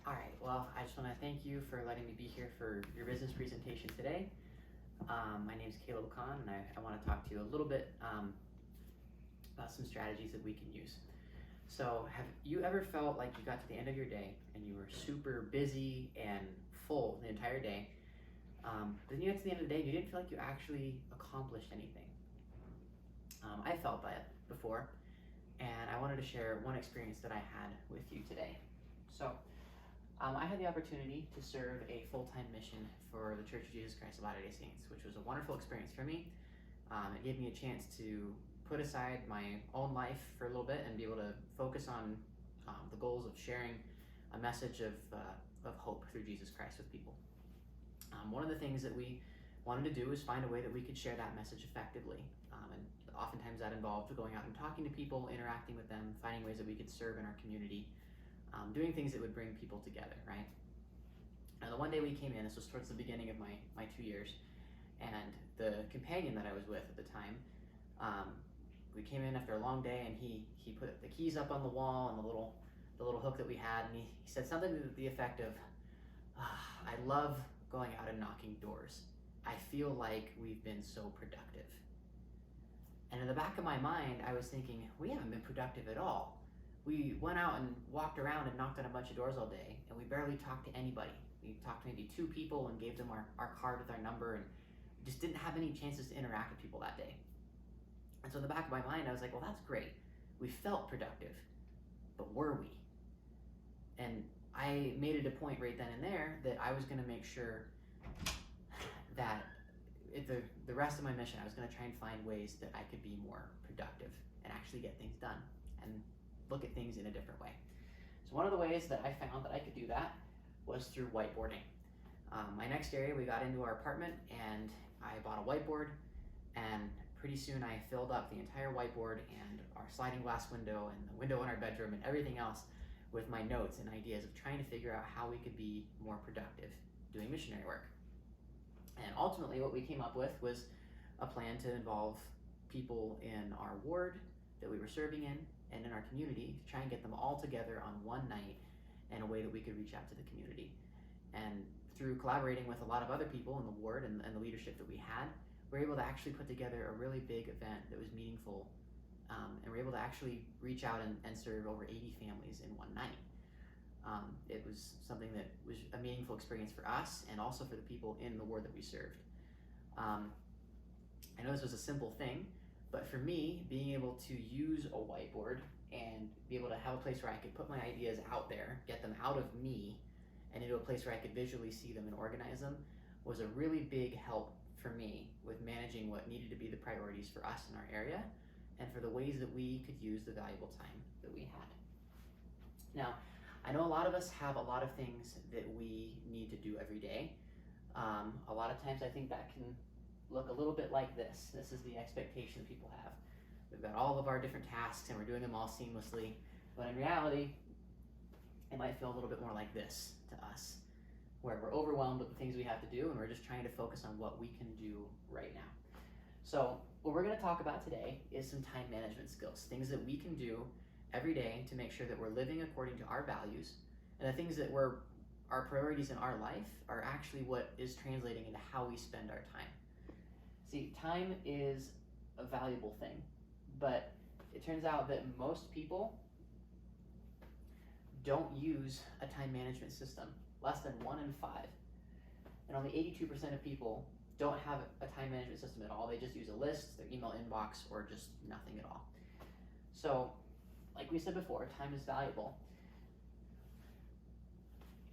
All right, well, I just want to thank you for letting me be here for your business presentation today. My name is Caleb Khan, and I want to talk to you a little bit about some strategies that we can use. So, have you ever felt like you got to the end of your day and you were super busy and full the entire day? But then you got to the end of the day and you didn't feel like you actually accomplished anything? I felt that before, and I wanted to share one experience that I had with you today. So, I had the opportunity to serve a full-time mission for the Church of Jesus Christ of Latter-day Saints, which was a wonderful experience for me. It gave me a chance to put aside my own life for a little bit and be able to focus on the goals of sharing a message of hope through Jesus Christ with people. One of the things that we wanted to do was find a way that we could share that message effectively. And oftentimes that involved going out and talking to people, interacting with them, finding ways that we could serve in our community, doing things that would bring people together, right? Now, the one day we came in, this was towards the beginning of my 2 years, and the companion that I was with at the time, we came in after a long day, and he put the keys up on the wall and the little hook that we had, and he said something to the effect of, I love going out and knocking doors. I feel like we've been so productive. And in the back of my mind, I was thinking, we haven't been productive at all. We went out and walked around and knocked on a bunch of doors all day, and we barely talked to anybody. We talked to maybe 2 people and gave them our card with our number, and just didn't have any chances to interact with people that day. And so in the back of my mind, I was like, well, that's great. We felt productive, but were we? And I made it a point right then and there that I was going to make sure that the rest of my mission, I was going to try and find ways that I could be more productive and actually get things done and look at things in a different way. So one of the ways that I found that I could do that was through whiteboarding. My next area, we got into our apartment and I bought a whiteboard, and pretty soon I filled up the entire whiteboard and our sliding glass window and the window in our bedroom and everything else with my notes and ideas of trying to figure out how we could be more productive doing missionary work. And ultimately what we came up with was a plan to involve people in our ward that we were serving in and in our community to try and get them all together on one night in a way that we could reach out to the community. And through collaborating with a lot of other people in the ward and the leadership that we had, we were able to actually put together a really big event that was meaningful, and we were able to actually reach out and serve over 80 families in one night. It was something that was a meaningful experience for us and also for the people in the ward that we served. I know this was a simple thing, but for me, being able to use a whiteboard and be able to have a place where I could put my ideas out there, get them out of me, and into a place where I could visually see them and organize them was a really big help for me with managing what needed to be the priorities for us in our area and for the ways that we could use the valuable time that we had. Now, I know a lot of us have a lot of things that we need to do every day. A lot of times I think that can look a little bit like this. This is the expectation people have. We've got all of our different tasks and we're doing them all seamlessly, but in reality, it might feel a little bit more like this to us, where we're overwhelmed with the things we have to do and we're just trying to focus on what we can do right now. So what we're going to talk about today is some time management skills, things that we can do every day to make sure that we're living according to our values, and the things that our priorities in our life are actually what is translating into how we spend our time. See, time is a valuable thing, but it turns out that most people don't use a time management system. Less than 1 in 5. And only 82% of people don't have a time management system at all. They just use a list, their email inbox, or just nothing at all. So, like we said before, time is valuable.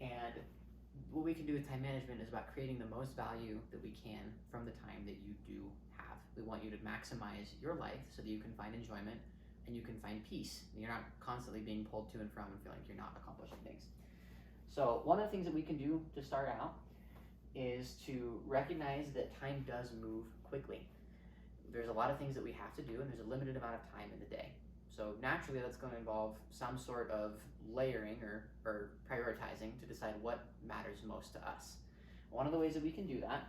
And what we can do with time management is about creating the most value that we can from the time that you do have. We want you to maximize your life so that you can find enjoyment and you can find peace. You're not constantly being pulled to and from and feeling like you're not accomplishing things. So one of the things that we can do to start out is to recognize that time does move quickly. There's a lot of things that we have to do and there's a limited amount of time in the day. So naturally that's going to involve some sort of layering or prioritizing to decide what matters most to us. One of the ways that we can do that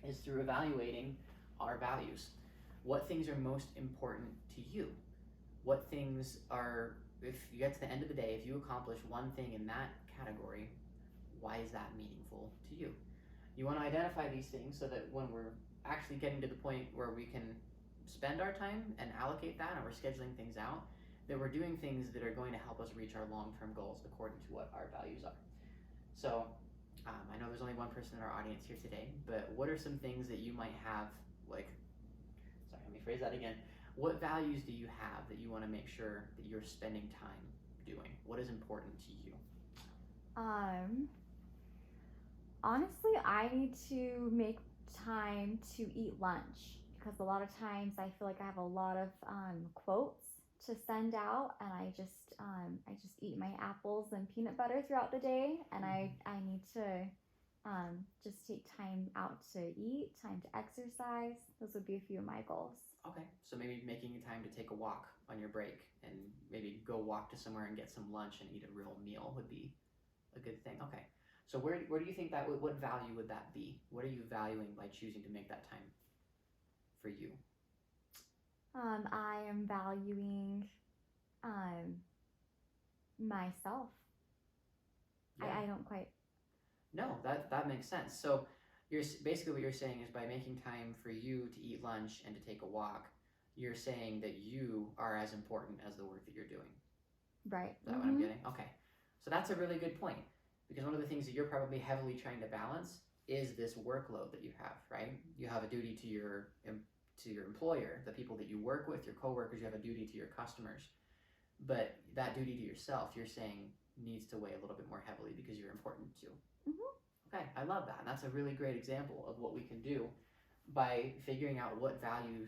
is through evaluating our values. What things are most important to you? What things are if you get to the end of the day, if you accomplish one thing in that category, why is that meaningful to you? You want to identify these things so that when we're actually getting to the point where we can spend our time and allocate that and we're scheduling things out, that we're doing things that are going to help us reach our long-term goals according to what our values are. So I know there's only one person in our audience here today, but what are some things that you might have, like, sorry, let me phrase that again. What values do you have that you want to make sure that you're spending time doing? What is important to you? Honestly, I need to make time to eat lunch because a lot of times I feel like I have a lot of quotes to send out, and I just eat my apples and peanut butter throughout the day, and I need to just take time out to eat, time to exercise. Those would be a few of my goals. Okay, so maybe making time to take a walk on your break and maybe go walk to somewhere and get some lunch and eat a real meal would be a good thing. Okay, so where do you think that would, what value would that be? What are you valuing by choosing to make that time for you? I am valuing myself. Yeah. I don't quite. No, that makes sense. So you're basically what you're saying is by making time for you to eat lunch and to take a walk, you're saying that you are as important as the work that you're doing. Right. Is that what I'm getting? Okay. So that's a really good point because one of the things that you're probably heavily trying to balance is this workload that you have, right? You have a duty to your employer, the people that you work with, your coworkers, you have a duty to your customers. But that duty to yourself, you're saying, needs to weigh a little bit more heavily because you're important too. Okay, I love that. And that's a really great example of what we can do by figuring out what value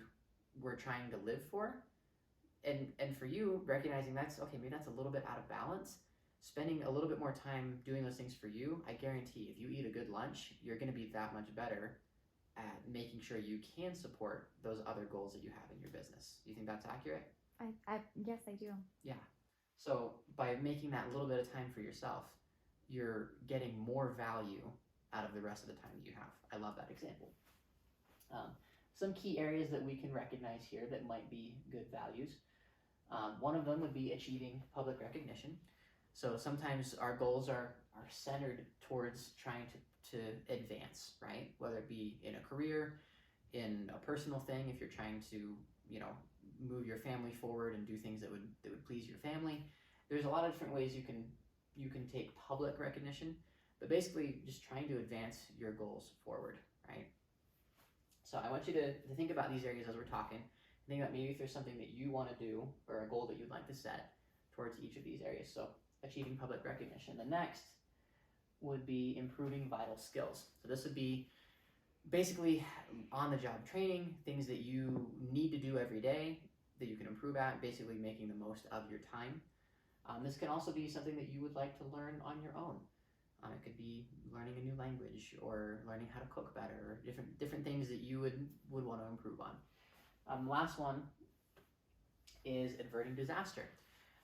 we're trying to live for. And for you, recognizing that's okay, maybe that's a little bit out of balance. Spending a little bit more time doing those things for you, I guarantee if you eat a good lunch, you're going to be that much better at making sure you can support those other goals that you have in your business. Do you think that's accurate? Yes, I do. Yeah. So by making that little bit of time for yourself, you're getting more value out of the rest of the time that you have. I love that example. Some key areas that we can recognize here that might be good values. One of them would be achieving public recognition. So sometimes our goals are centered towards trying to advance, right? Whether it be in a career, in a personal thing, if you're trying to, move your family forward and do things that would please your family. There's a lot of different ways you can take public recognition, but basically just trying to advance your goals forward, right? So I want you to think about these areas as we're talking. Think about maybe if there's something that you want to do or a goal that you'd like to set towards each of these areas. So achieving public recognition. The next would be improving vital skills. So this would be basically on-the-job training, things that you need to do every day that you can improve at, basically making the most of your time. This can also be something that you would like to learn on your own. It could be learning a new language or learning how to cook better, or different things that you would want to improve on. The last one is averting disaster.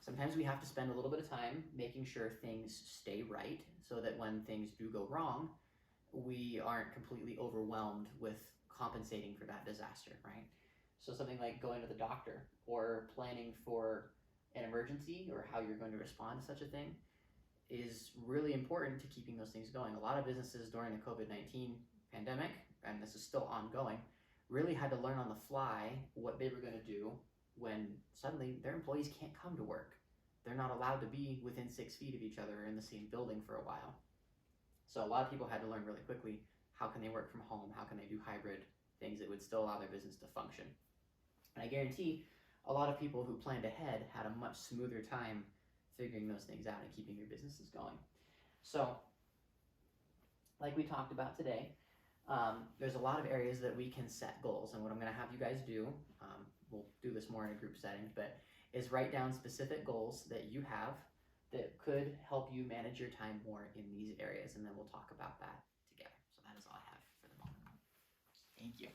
Sometimes we have to spend a little bit of time making sure things stay right so that when things do go wrong, we aren't completely overwhelmed with compensating for that disaster, right? So something like going to the doctor or planning for an emergency or how you're going to respond to such a thing is really important to keeping those things going. A lot of businesses during the COVID-19 pandemic, and this is still ongoing, really had to learn on the fly what they were going to do when suddenly their employees can't come to work. They're not allowed to be within 6 feet of each other in the same building for a while. So a lot of people had to learn really quickly how can they work from home, how can they do hybrid things that would still allow their business to function. And I guarantee a lot of people who planned ahead had a much smoother time figuring those things out and keeping their businesses going. So, like we talked about today, there's a lot of areas that we can set goals. And what I'm going to have you guys do, we'll do this more in a group setting, but is write down specific goals that you have that could help you manage your time more in these areas. And then we'll talk about that together. So that is all I have for the moment. Thank you.